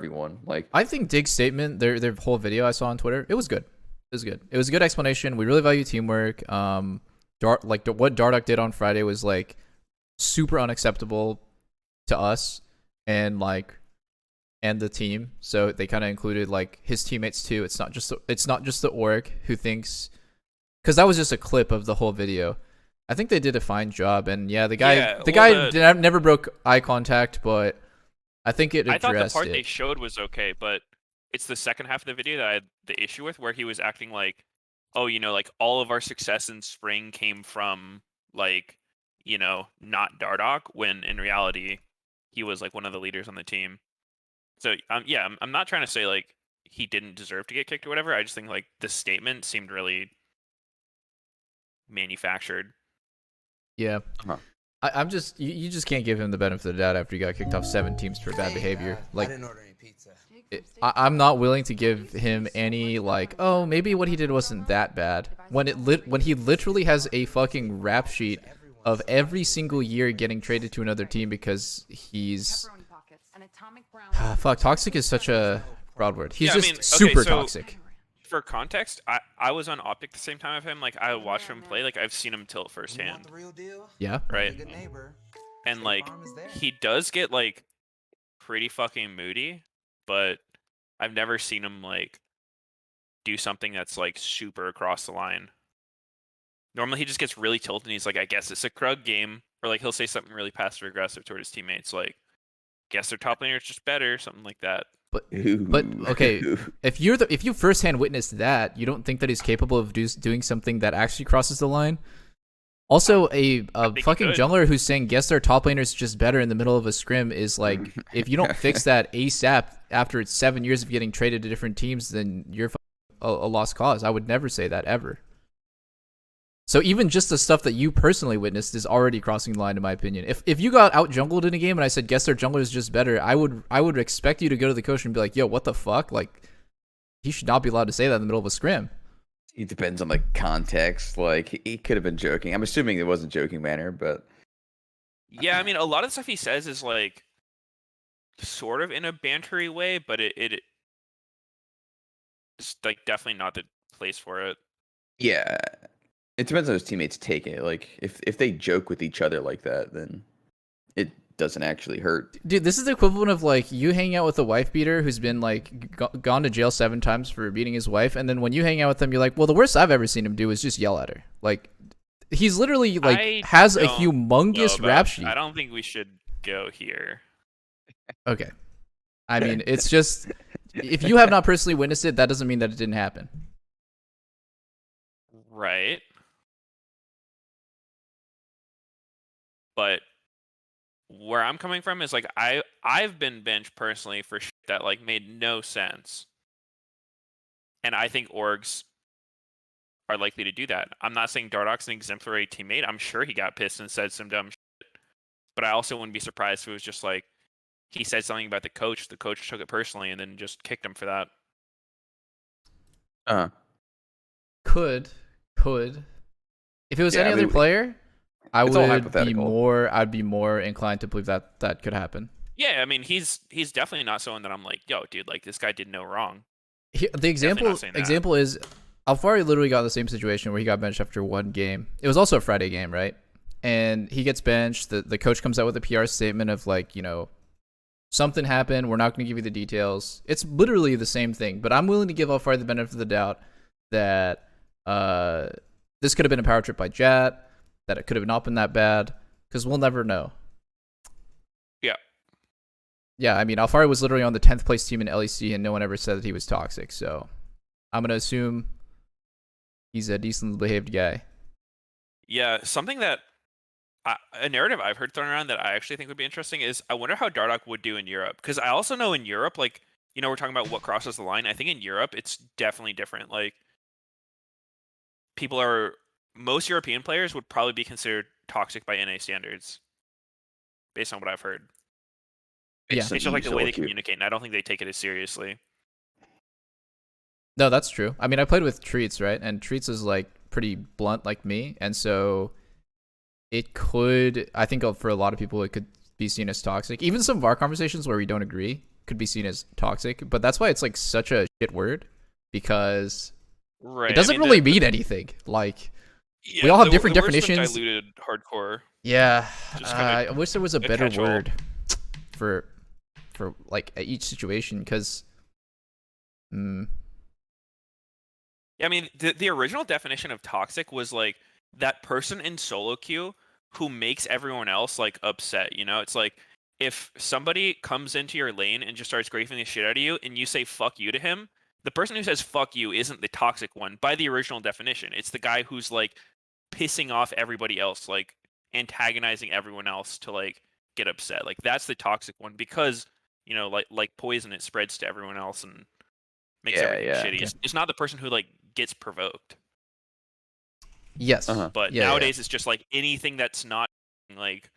everyone. Like, I think Dig's statement, their whole video I saw on Twitter, it was good. It was good. It was a good explanation. We really value teamwork. What Dardoch did on Friday was like super unacceptable to us and the team. So they kind of included like his teammates too. It's not just the org who thinks, because that was just a clip of the whole video. I think they did a fine job, and yeah, the guy never broke eye contact, but I think it addressed it. I thought the part they showed was okay, but it's the second half of the video that I had the issue with, where he was acting like, oh, like all of our success in spring came from like, not Dardoch, when in reality he was like one of the leaders on the team. So I'm not trying to say like he didn't deserve to get kicked or whatever. I just think like the statement seemed really manufactured. Yeah. I'm just you just can't give him the benefit of the doubt after he got kicked off 7 teams for bad behavior. Like, I didn't order any pizza. I'm not willing to give him any like, oh, maybe what he did wasn't that bad, when he literally has a fucking rap sheet of every single year getting traded to another team because he's fuck, toxic is such a broad word. He's super toxic. For context, I was on Optic the same time of him. Like, I watched him play. Like, I've seen him tilt firsthand. Yeah. Right. And like, he does get like pretty fucking moody, but I've never seen him like do something that's like super across the line. Normally he just gets really tilted and he's like, I guess it's a Krug game. Or like he'll say something really passive aggressive toward his teammates, like, guess their top laner is just better, something like that. But okay, if you firsthand witnessed that, you don't think that he's capable of doing something that actually crosses the line? Also, a fucking jungler who's saying guess their top laner is just better in the middle of a scrim is like, if you don't fix that ASAP after it's 7 years of getting traded to different teams, then you're a lost cause. I would never say that ever. So even just the stuff that you personally witnessed is already crossing the line, in my opinion. If you got out jungled in a game and I said guess their jungler is just better, I would expect you to go to the coach and be like, yo, what the fuck? Like, he should not be allowed to say that in the middle of a scrim. it depends on the context. Like, he could have been joking. I'm assuming it wasn't joking manner, but yeah, I mean, a lot of the stuff he says is like sort of in a bantery way, but it's like definitely not the place for it. yeah, it depends on his teammates take it. Like, if they joke with each other like that, then it doesn't actually hurt. Dude, this is the equivalent of like you hanging out with a wife beater who's been like gone to jail 7 times for beating his wife, and then when you hang out with him, you're like, well, the worst I've ever seen him do is just yell at her. Like, he's literally like has a humongous rap sheet. I don't think we should go here. Okay, I mean, it's just if you have not personally witnessed it, that doesn't mean that it didn't happen. Right. But where I'm coming from is like I've been benched personally for shit that like made no sense. And I think orgs are likely to do that. I'm not saying Dardoch's an exemplary teammate. I'm sure he got pissed and said some dumb shit. But I also wouldn't be surprised if it was just like he said something about the coach took it personally and then just kicked him for that. Could. If it was any other player, I'd be more inclined to believe that could happen. Yeah, I mean, he's definitely not someone that I'm like, yo, dude, like this guy did no wrong. The example is Alfari literally got in the same situation where he got benched after 1 game. It was also a Friday game, right? And he gets benched. The coach comes out with a PR statement of like, you know, something happened. We're not going to give you the details. It's literally the same thing. But I'm willing to give Alfari the benefit of the doubt that this could have been a power trip by Jat, that it could have not been that bad, because we'll never know. Yeah, I mean, Alfari was literally on the 10th place team in LEC, and no one ever said that he was toxic, so I'm going to assume he's a decently behaved guy. Yeah, something that a narrative I've heard thrown around that I actually think would be interesting is I wonder how Dardoch would do in Europe, because I also know in Europe, like, you know, we're talking about what crosses the line. I think in Europe, it's definitely different. Like, most European players would probably be considered toxic by NA standards, based on what I've heard. It's just like the way they communicate, and I don't think they take it as seriously. No, that's true. I mean, I played with Treats, right? And Treats is like pretty blunt like me, and so it could, I think for a lot of people, it could be seen as toxic. Even some of our conversations where we don't agree, could be seen as toxic, but that's why it's like such a shit word because Right. it doesn't really mean anything. Like yeah, we all have different the word's been definitions. diluted hardcore. Yeah, Just I wish there was a better catch-all. word for like each situation because. Yeah, I mean, the original definition of toxic was like that person in solo queue who makes everyone else like upset. You know, it's like if somebody comes into your lane and just starts grafing the shit out of you, and you say "fuck you" to him, the person who says "fuck you" isn't the toxic one by the original definition. It's the guy who's like pissing off everybody else, like antagonizing everyone else to like get upset. Like that's the toxic one because you know, like poison, it spreads to everyone else and makes everything shitty. Yeah. It's not the person who like gets provoked. Yes, But nowadays it's just like anything that's not like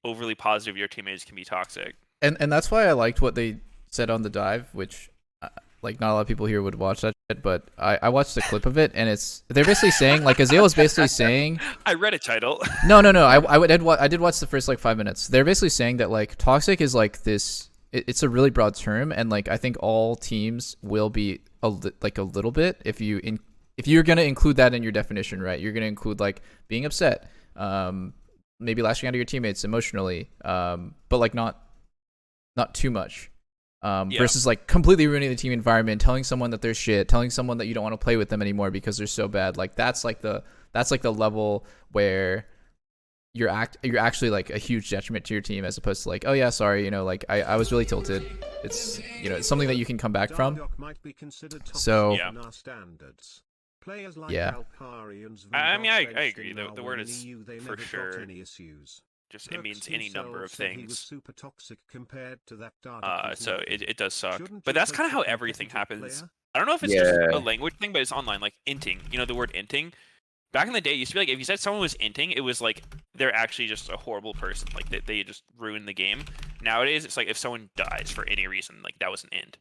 overly positive your teammates can be toxic. And that's why I liked what they said on the dive, which like not a lot of people here would watch that shit, but I watched the clip of it, and they're basically saying like Azale is basically saying I read a title. No, I did watch the first like 5 minutes. They're basically saying that like toxic is like this. It's a really broad term, and like I think all teams will be like a little bit if you're gonna include that in your definition, right? You're gonna include like being upset, maybe lashing out at your teammates emotionally, but like not too much. Versus like completely ruining the team environment, telling someone that they're shit, telling someone that you don't want to play with them anymore because they're so bad. Like that's like the level where you're actually like a huge detriment to your team, as opposed to like, oh yeah, sorry, you know, like I was really tilted. It's, you know, it's something that you can come back from. So yeah. I mean, I agree. The word is for sure. Just it means any number of things. So it does suck. But that's kind of how everything happens. I don't know if it's just a language thing, but it's online. Like inting, you know, the word inting. Back in the day, it used to be like if you said someone was inting, it was like they're actually just a horrible person. Like they just ruined the game. Nowadays, it's like if someone dies for any reason, like that was an int.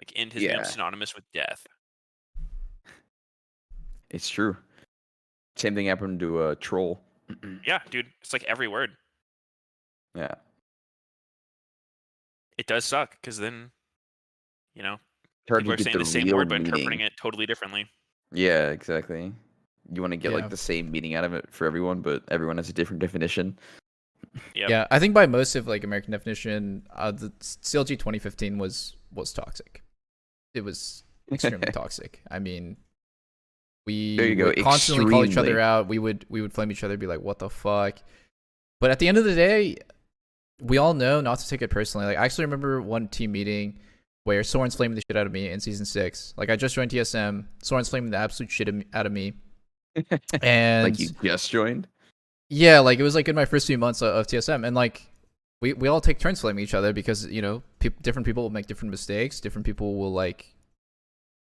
Like int has become synonymous with death. It's true. Same thing happened to a troll. Yeah, dude, it's like every word. Yeah. It does suck because then, you know, Hard people to are get saying the same real word but meaning. interpreting it totally differently. Yeah, exactly. You want to get Yeah. like the same meaning out of it for everyone, but everyone has a different definition. Yep. Yeah, I think by most of like American definition, the CLG 2015 was toxic. It was extremely toxic. I mean, we would constantly call each other out. We would flame each other, be like, "What the fuck?" But at the end of the day, we all know not to take it personally. Like I actually remember one team meeting where Soren's flaming the shit out of me in season 6. Like I just joined TSM, Soren's flaming the absolute shit out of me, and like you just joined. Yeah, like it was like in my first few months of TSM, and like we all take turns flaming each other because, you know, different people will make different mistakes. Different people will like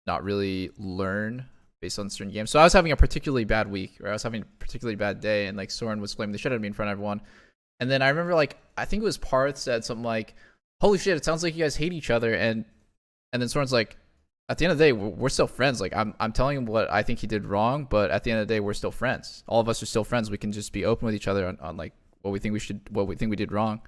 not really learn based on certain games. So I was having a particularly bad week, or I was having a particularly bad day, and like Soren was flaming the shit out of me in front of everyone. And then I remember like I think it was Parth said something like, "Holy shit, it sounds like you guys hate each other." And then Soren's like, at the end of the day, we're still friends. Like I'm telling him what I think he did wrong, but at the end of the day, we're still friends. All of us are still friends. We can just be open with each other on like what we think we did wrong.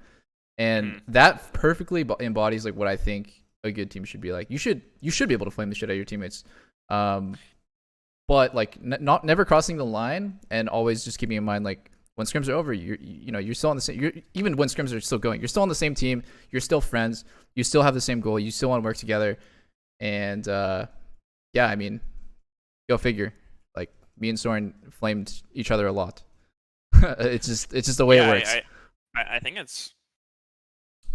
And that perfectly embodies like what I think a good team should be like. You should be able to flame the shit out of your teammates. But like never crossing the line, and always just keeping in mind like when scrims are over, you're still on the same. Even when scrims are still going, you're still on the same team. You're still friends. You still have the same goal. You still want to work together. And yeah, I mean, go figure. Like me and Soren flamed each other a lot. It's just the way it works. I think it's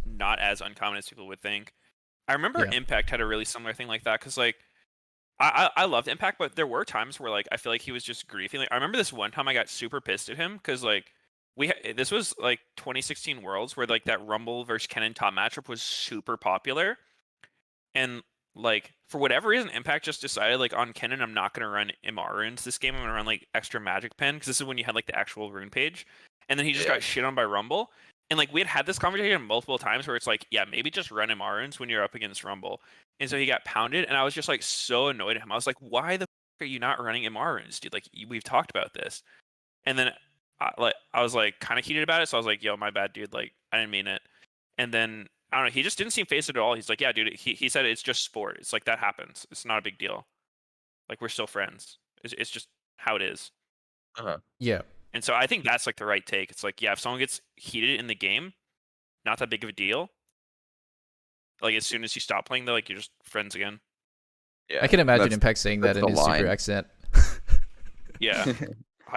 not as uncommon as people would think. I remember Impact had a really similar thing like that because like I loved Impact, but there were times where like I feel like he was just griefing. Like I remember this one time I got super pissed at him because like this was like 2016 Worlds where like that Rumble versus Kennen top matchup was super popular, and like for whatever reason Impact just decided like on Kennen I'm not going to run MR runes this game. I'm going to run like extra magic pen because this is when you had like the actual rune page, and then he just got shit on by Rumble. And like we had this conversation multiple times where it's like, yeah, maybe just run MR runes when you're up against Rumble. And so he got pounded, and I was just like so annoyed at him. I was like, why the fuck are you not running MR runes, dude? Like we've talked about this. And then I was like kind of heated about it, so I was like, yo, my bad, dude. Like I didn't mean it. And then I don't know. He just didn't seem phased at all. He's like, yeah, dude. He said it's just sport. It's like that happens. It's not a big deal. Like we're still friends. It's just how it is. Yeah. And so I think that's like the right take. It's like, yeah, if someone gets heated in the game, not that big of a deal. Like as soon as you stop playing, they're like you're just friends again. Yeah, I can imagine Impact saying that in his super accent. Yeah.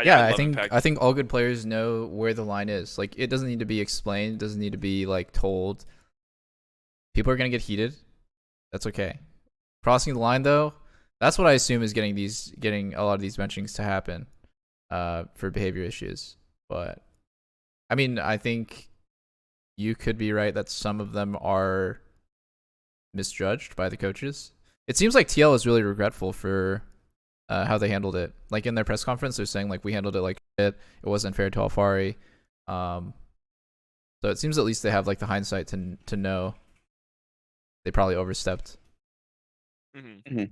Yeah, I think all good players know where the line is. Like it doesn't need to be explained, it doesn't need to be like told. People are gonna get heated. That's okay. Crossing the line though, that's what I assume is getting a lot of these benchings to happen for behavior issues. But I mean, I think you could be right that some of them are misjudged by the coaches. It seems like TL is really regretful for how they handled it. Like in their press conference, they're saying like we handled it like shit. It wasn't fair to Alfari. So it seems at least they have like the hindsight to know they probably overstepped. Mm-hmm. Mm-hmm.